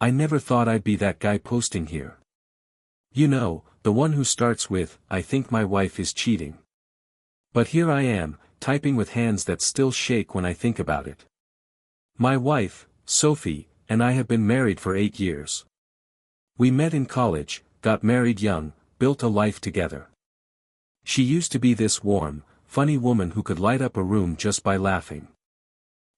I never thought I'd be that guy posting here. You know, the one who starts with, I think my wife is cheating. But here I am, typing with hands that still shake when I think about it. My wife, Sophie, and I have been married for 8 years. We met in college, got married young, built a life together. She used to be this warm, funny woman who could light up a room just by laughing.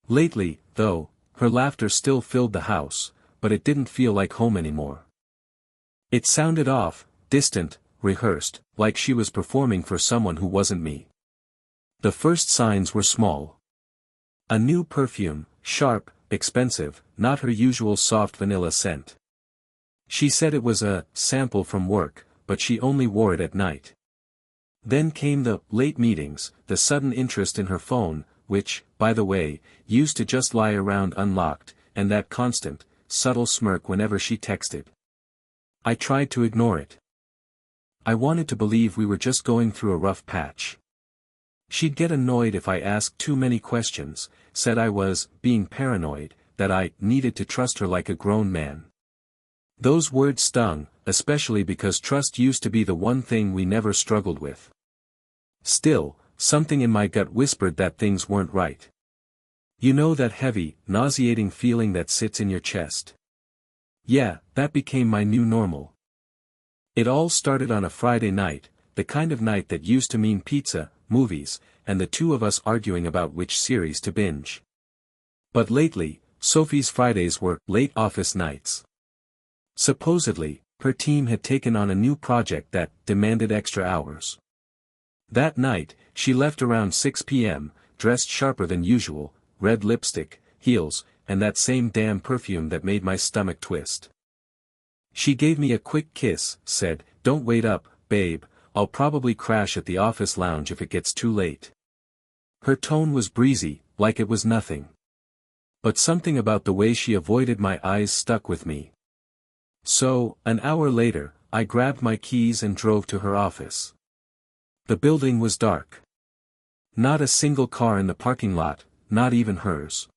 Lately, though, her laughter still filled the house, but it didn't feel like home anymore. It sounded off, distant, rehearsed, like she was performing for someone who wasn't me. The first signs were small. A new perfume, sharp, expensive, not her usual soft vanilla scent. She said it was a sample from work, but she only wore it at night. Then came the late meetings, the sudden interest in her phone, which, by the way, used to just lie around unlocked, and that constant, subtle smirk whenever she texted. I tried to ignore it. I wanted to believe we were just going through a rough patch. She'd get annoyed if I asked too many questions, said I was being paranoid, that I needed to trust her like a grown man. Those words stung, especially because trust used to be the one thing we never struggled with. Still, something in my gut whispered that things weren't right. You know that heavy, nauseating feeling that sits in your chest? Yeah, that became my new normal. It all started on a Friday night, the kind of night that used to mean pizza, movies, and the two of us arguing about which series to binge. But lately, Sophie's Fridays were late office nights. Supposedly, her team had taken on a new project that demanded extra hours. That night, she left around 6 p.m., dressed sharper than usual, red lipstick, heels, and that same damn perfume that made my stomach twist. She gave me a quick kiss, said, "Don't wait up, babe, I'll probably crash at the office lounge if it gets too late." Her tone was breezy, like it was nothing. But something about the way she avoided my eyes stuck with me. So, an hour later, I grabbed my keys and drove to her office. The building was dark. Not a single car in the parking lot, not even hers.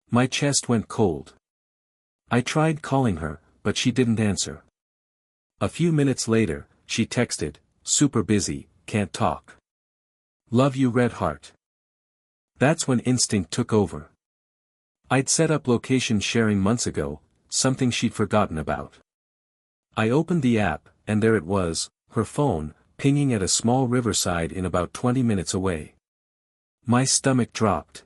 My chest went cold. I tried calling her, but she didn't answer. A few minutes later, she texted, "Super busy, can't talk. Love you, red heart." That's when instinct took over. I'd set up location sharing months ago, something she'd forgotten about. I opened the app, and there it was, her phone, pinging at a small riverside in about 20 minutes away. My stomach dropped.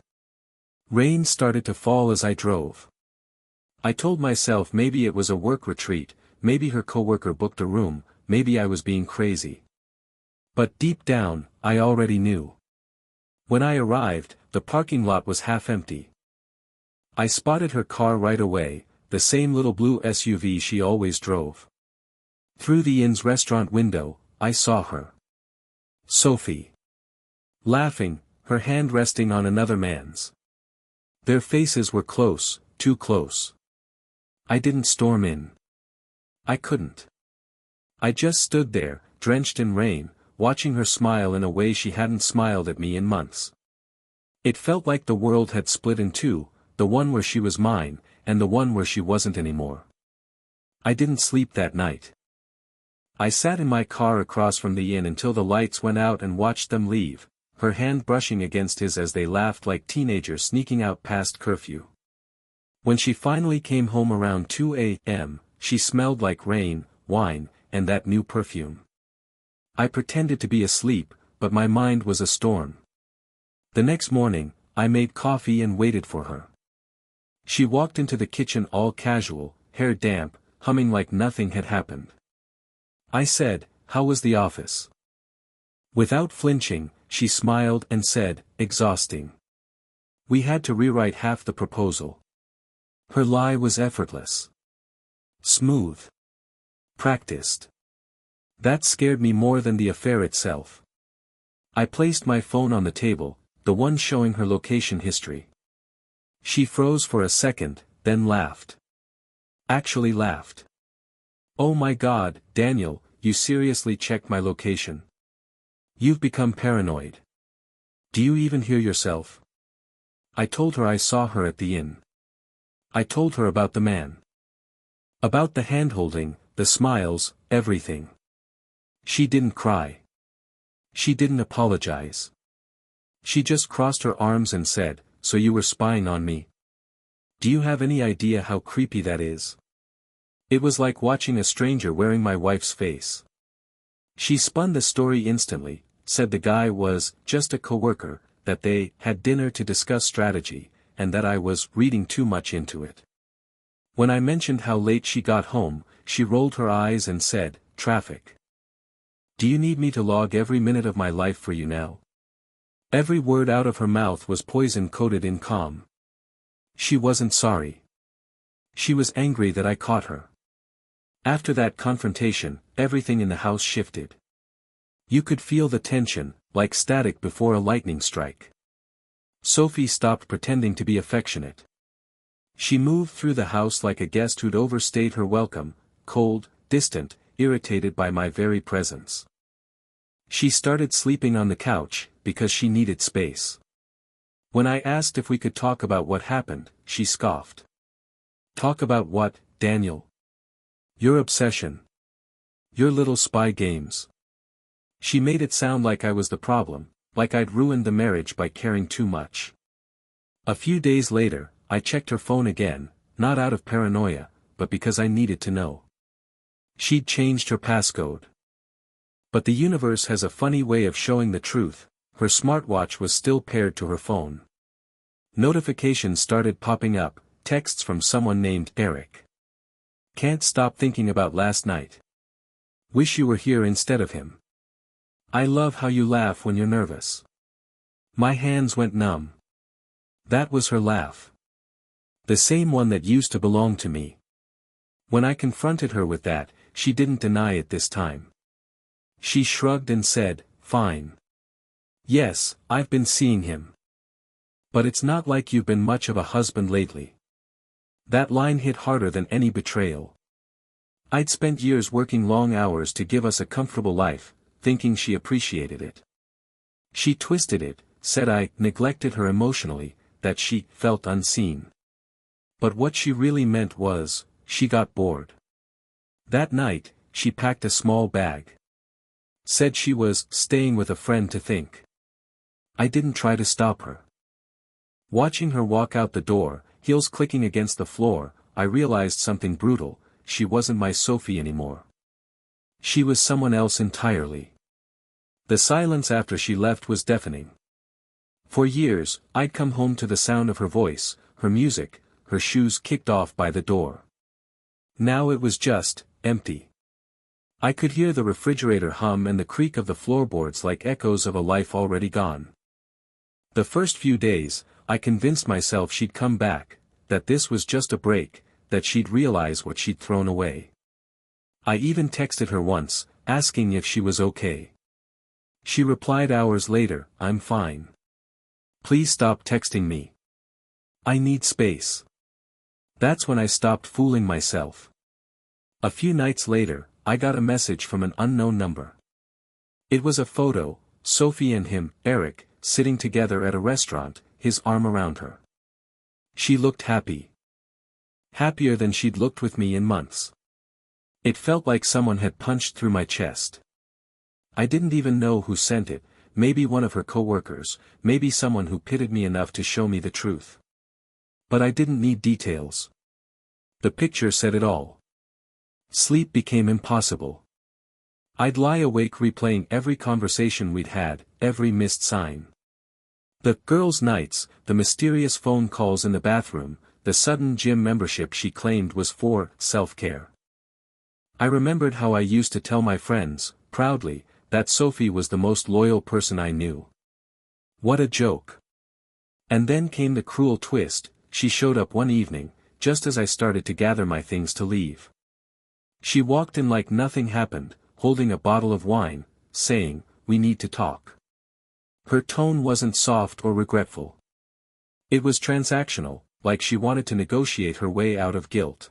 Rain started to fall as I drove. I told myself maybe it was a work retreat, maybe her coworker booked a room, maybe I was being crazy. But deep down, I already knew. When I arrived, the parking lot was half empty. I spotted her car right away, the same little blue SUV she always drove. Through the inn's restaurant window, I saw her. Sophie. Laughing, her hand resting on another man's. Their faces were close, too close. I didn't storm in. I couldn't. I just stood there, drenched in rain, watching her smile in a way she hadn't smiled at me in months. It felt like the world had split in two, the one where she was mine, and the one where she wasn't anymore. I didn't sleep that night. I sat in my car across from the inn until the lights went out and watched them leave, her hand brushing against his as they laughed like teenagers sneaking out past curfew. When she finally came home around 2 a.m., she smelled like rain, wine, and that new perfume. I pretended to be asleep, but my mind was a storm. The next morning, I made coffee and waited for her. She walked into the kitchen all casual, hair damp, humming like nothing had happened. I said, "How was the office?" Without flinching, she smiled and said, "Exhausting. We had to rewrite half the proposal." Her lie was effortless. Smooth. Practiced. That scared me more than the affair itself. I placed my phone on the table, the one showing her location history. She froze for a second, then laughed. Actually laughed. "Oh my God, Daniel, you seriously checked my location? You've become paranoid. Do you even hear yourself?" I told her I saw her at the inn. I told her about the man. About the handholding, the smiles, everything. She didn't cry. She didn't apologize. She just crossed her arms and said, "So you were spying on me? Do you have any idea how creepy that is?" It was like watching a stranger wearing my wife's face. She spun the story instantly, said the guy was just a coworker, that they had dinner to discuss strategy, and that I was reading too much into it. When I mentioned how late she got home, she rolled her eyes and said, "Traffic. Do you need me to log every minute of my life for you now?" Every word out of her mouth was poison coated in calm. She wasn't sorry. She was angry that I caught her. After that confrontation, everything in the house shifted. You could feel the tension, like static before a lightning strike. Sophie stopped pretending to be affectionate. She moved through the house like a guest who'd overstayed her welcome, cold, distant, irritated by my very presence. She started sleeping on the couch, because she needed space. When I asked if we could talk about what happened, she scoffed. "Talk about what, Daniel? Your obsession. Your little spy games." She made it sound like I was the problem, like I'd ruined the marriage by caring too much. A few days later, I checked her phone again, not out of paranoia, but because I needed to know. She'd changed her passcode. But the universe has a funny way of showing the truth. Her smartwatch was still paired to her phone. Notifications started popping up, texts from someone named Eric. "Can't stop thinking about last night. Wish you were here instead of him. I love how you laugh when you're nervous." My hands went numb. That was her laugh. The same one that used to belong to me. When I confronted her with that, she didn't deny it this time. She shrugged and said, "Fine. Yes, I've been seeing him. But it's not like you've been much of a husband lately." That line hit harder than any betrayal. I'd spent years working long hours to give us a comfortable life, thinking she appreciated it. She twisted it, said I neglected her emotionally, that she felt unseen. But what she really meant was, she got bored. That night, she packed a small bag. Said she was staying with a friend to think. I didn't try to stop her. Watching her walk out the door, heels clicking against the floor, I realized something brutal. She wasn't my Sophie anymore. She was someone else entirely. The silence after she left was deafening. For years, I'd come home to the sound of her voice, her music, her shoes kicked off by the door. Now it was just empty. I could hear the refrigerator hum and the creak of the floorboards like echoes of a life already gone. The first few days, I convinced myself she'd come back, that this was just a break, that she'd realize what she'd thrown away. I even texted her once, asking if she was okay. She replied hours later, "I'm fine. Please stop texting me. I need space." That's when I stopped fooling myself. A few nights later, I got a message from an unknown number. It was a photo, Sophie and him, Eric, sitting together at a restaurant, his arm around her. She looked happy. Happier than she'd looked with me in months. It felt like someone had punched through my chest. I didn't even know who sent it, maybe one of her coworkers, maybe someone who pitied me enough to show me the truth. But I didn't need details. The picture said it all. Sleep became impossible. I'd lie awake replaying every conversation we'd had, every missed sign. The girls' nights, the mysterious phone calls in the bathroom, the sudden gym membership she claimed was for self-care. I remembered how I used to tell my friends, proudly, that Sophie was the most loyal person I knew. What a joke. And then came the cruel twist. She showed up one evening, just as I started to gather my things to leave. She walked in like nothing happened, holding a bottle of wine, saying, "We need to talk." Her tone wasn't soft or regretful. It was transactional, like she wanted to negotiate her way out of guilt.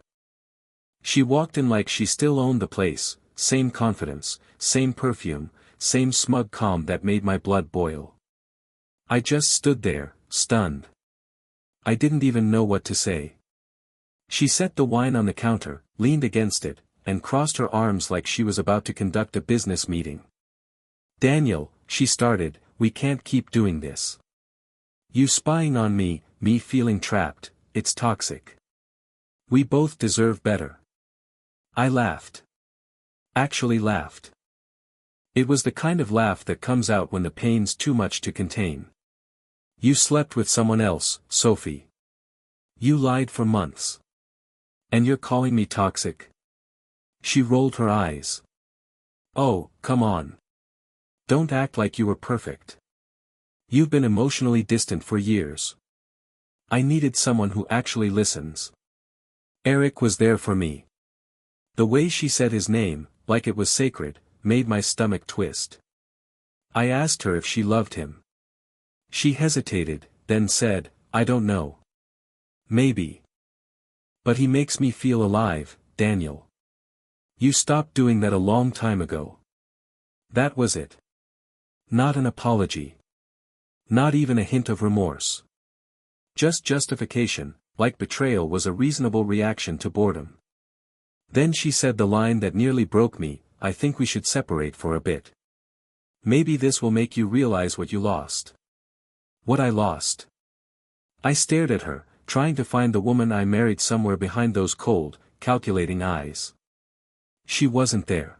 She walked in like she still owned the place, same confidence, same perfume, same smug calm that made my blood boil. I just stood there, stunned. I didn't even know what to say. She set the wine on the counter, leaned against it, and crossed her arms like she was about to conduct a business meeting. "Daniel," she started, "we can't keep doing this. You spying on me, me feeling trapped, it's toxic. We both deserve better." I laughed. Actually laughed. It was the kind of laugh that comes out when the pain's too much to contain. "You slept with someone else, Sophie. You lied for months. And you're calling me toxic?" She rolled her eyes. "Oh, come on. Don't act like you were perfect. You've been emotionally distant for years. I needed someone who actually listens. Eric was there for me." The way she said his name, like it was sacred, made my stomach twist. I asked her if she loved him. She hesitated, then said, "I don't know. Maybe. But he makes me feel alive, Daniel. You stopped doing that a long time ago." That was it. Not an apology. Not even a hint of remorse. Just justification, like betrayal was a reasonable reaction to boredom. Then she said the line that nearly broke me, "I think we should separate for a bit. Maybe this will make you realize what you lost." What I lost? I stared at her, trying to find the woman I married somewhere behind those cold, calculating eyes. She wasn't there.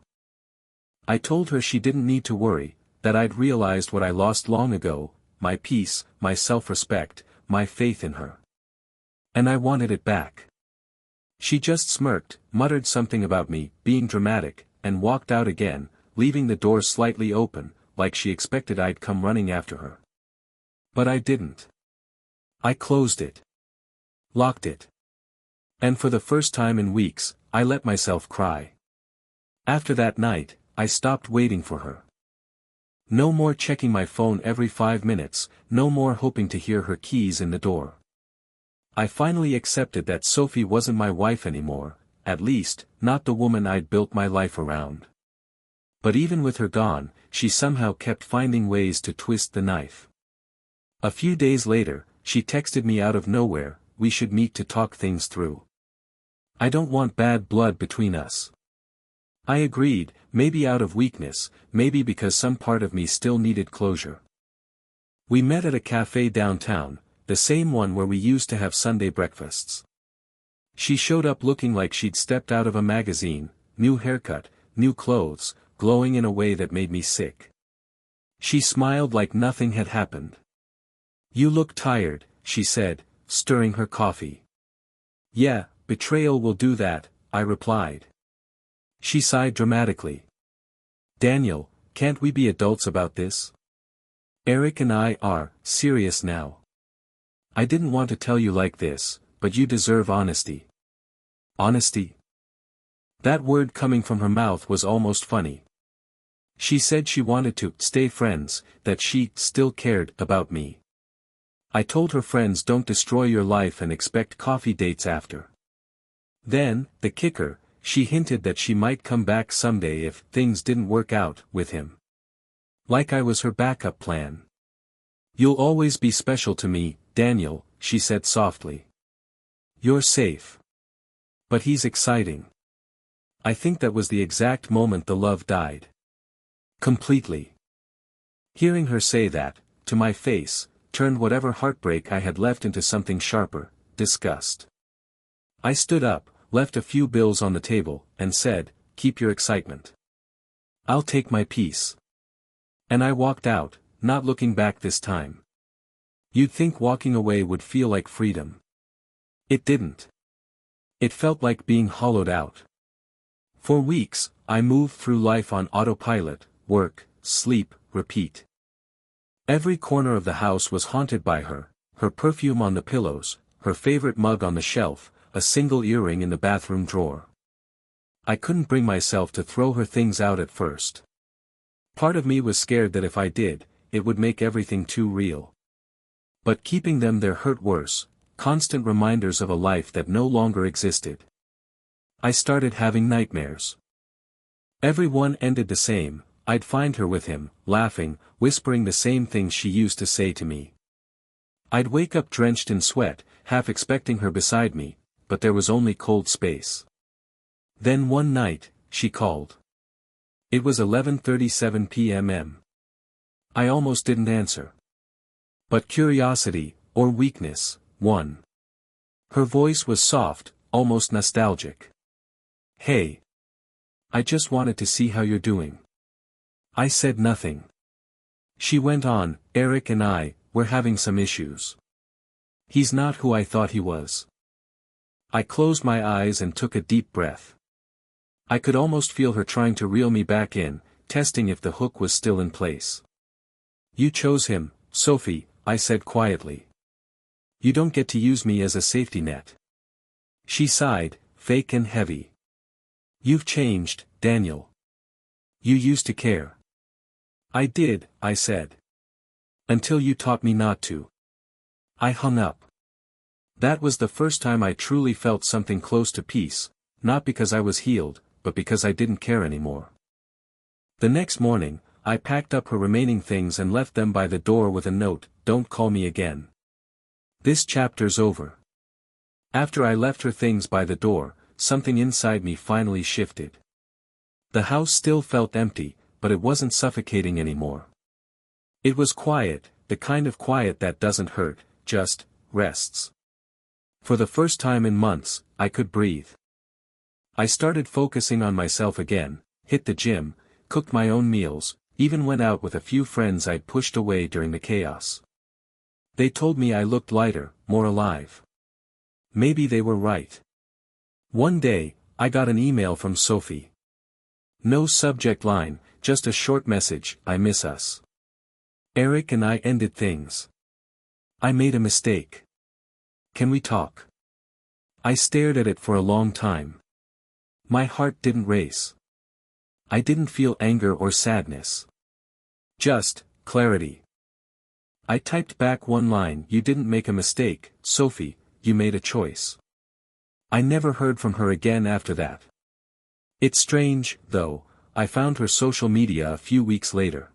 I told her she didn't need to worry, that I'd realized what I lost long ago, my peace, my self-respect, my faith in her. And I wanted it back. She just smirked, muttered something about me being dramatic, and walked out again, leaving the door slightly open, like she expected I'd come running after her. But I didn't. I closed it. Locked it. And for the first time in weeks, I let myself cry. After that night, I stopped waiting for her. No more checking my phone every 5 minutes, no more hoping to hear her keys in the door. I finally accepted that Sophie wasn't my wife anymore, at least, not the woman I'd built my life around. But even with her gone, she somehow kept finding ways to twist the knife. A few days later, she texted me out of nowhere, "We should meet to talk things through. I don't want bad blood between us." I agreed, maybe out of weakness, maybe because some part of me still needed closure. We met at a cafe downtown, the same one where we used to have Sunday breakfasts. She showed up looking like she'd stepped out of a magazine, new haircut, new clothes, glowing in a way that made me sick. She smiled like nothing had happened. "You look tired," she said, stirring her coffee. "Yeah, betrayal will do that," I replied. She sighed dramatically. "Daniel, can't we be adults about this? Eric and I are serious now. I didn't want to tell you like this, but you deserve honesty." Honesty? That word coming from her mouth was almost funny. She said she wanted to stay friends, that she still cared about me. I told her friends don't destroy your life and expect coffee dates after. Then, the kicker, she hinted that she might come back someday if things didn't work out with him. Like I was her backup plan. "You'll always be special to me, Daniel," she said softly. "You're safe. But he's exciting." I think that was the exact moment the love died. Completely. Hearing her say that, to my face, turned whatever heartbreak I had left into something sharper, disgust. I stood up, left a few bills on the table, and said, "Keep your excitement. I'll take my piece." And I walked out, not looking back this time. You'd think walking away would feel like freedom. It didn't. It felt like being hollowed out. For weeks, I moved through life on autopilot, work, sleep, repeat. Every corner of the house was haunted by her, her perfume on the pillows, her favorite mug on the shelf, a single earring in the bathroom drawer. I couldn't bring myself to throw her things out at first. Part of me was scared that if I did, it would make everything too real. But keeping them there hurt worse, constant reminders of a life that no longer existed. I started having nightmares. Every one ended the same. I'd find her with him, laughing, whispering the same things she used to say to me. I'd wake up drenched in sweat, half expecting her beside me, but there was only cold space. Then one night, she called. It was 11:37 p.m. I almost didn't answer. But curiosity, or weakness, won. Her voice was soft, almost nostalgic. "Hey. I just wanted to see how you're doing." I said nothing. She went on, "Eric and I, we're having some issues. He's not who I thought he was." I closed my eyes and took a deep breath. I could almost feel her trying to reel me back in, testing if the hook was still in place. "You chose him, Sophie," I said quietly. "You don't get to use me as a safety net." She sighed, fake and heavy. "You've changed, Daniel. You used to care." "I did," I said. "Until you taught me not to." I hung up. That was the first time I truly felt something close to peace, not because I was healed, but because I didn't care anymore. The next morning, I packed up her remaining things and left them by the door with a note, "Don't call me again. This chapter's over." After I left her things by the door, something inside me finally shifted. The house still felt empty, but it wasn't suffocating anymore. It was quiet, the kind of quiet that doesn't hurt, just rests. For the first time in months, I could breathe. I started focusing on myself again, hit the gym, cooked my own meals, even went out with a few friends I'd pushed away during the chaos. They told me I looked lighter, more alive. Maybe they were right. One day, I got an email from Sophie. No subject line, just a short message, "I miss us. Eric and I ended things. I made a mistake. Can we talk?" I stared at it for a long time. My heart didn't race. I didn't feel anger or sadness. Just clarity. I typed back one line, "You didn't make a mistake, Sophie, you made a choice." I never heard from her again after that. It's strange, though, I found her social media a few weeks later.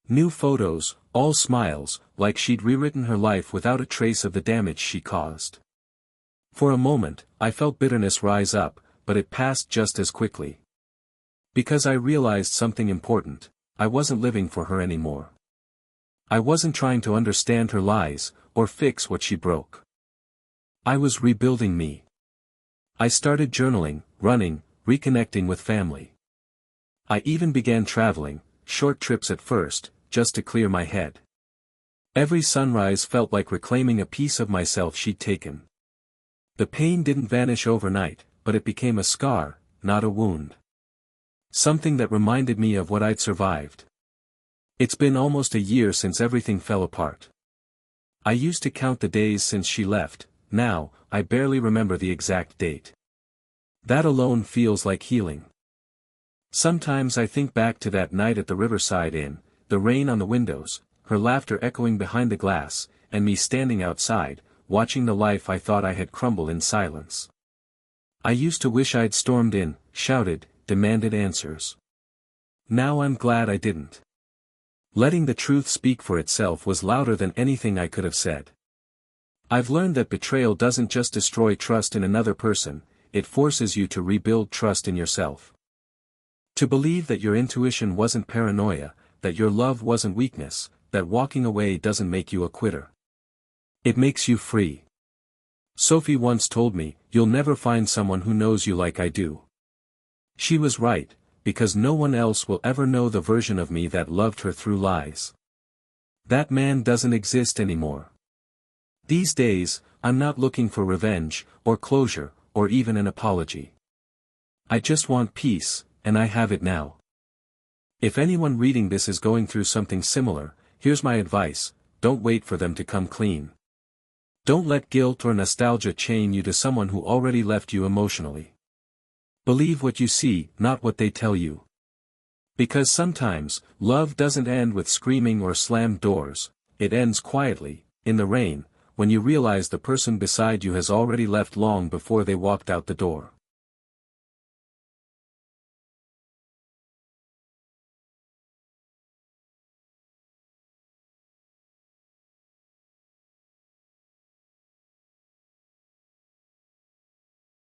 New photos, all smiles, like she'd rewritten her life without a trace of the damage she caused. For a moment, I felt bitterness rise up, but it passed just as quickly. Because I realized something important, I wasn't living for her anymore. I wasn't trying to understand her lies, or fix what she broke. I was rebuilding me. I started journaling, running, reconnecting with family. I even began traveling, short trips at first, just to clear my head. Every sunrise felt like reclaiming a piece of myself she'd taken. The pain didn't vanish overnight, but it became a scar, not a wound. Something that reminded me of what I'd survived. It's been almost a year since everything fell apart. I used to count the days since she left, now, I barely remember the exact date. That alone feels like healing. Sometimes I think back to that night at the Riverside Inn, the rain on the windows, her laughter echoing behind the glass, and me standing outside, watching the life I thought I had crumble in silence. I used to wish I'd stormed in, shouted, demanded answers. Now I'm glad I didn't. Letting the truth speak for itself was louder than anything I could have said. I've learned that betrayal doesn't just destroy trust in another person, it forces you to rebuild trust in yourself. To believe that your intuition wasn't paranoia, that your love wasn't weakness, that walking away doesn't make you a quitter. It makes you free. Sophie once told me, "You'll never find someone who knows you like I do." She was right, because no one else will ever know the version of me that loved her through lies. That man doesn't exist anymore. These days, I'm not looking for revenge, or closure, or even an apology. I just want peace, and I have it now. If anyone reading this is going through something similar, here's my advice: don't wait for them to come clean. Don't let guilt or nostalgia chain you to someone who already left you emotionally. Believe what you see, not what they tell you. Because sometimes, love doesn't end with screaming or slammed doors, it ends quietly, in the rain, when you realize the person beside you has already left long before they walked out the door.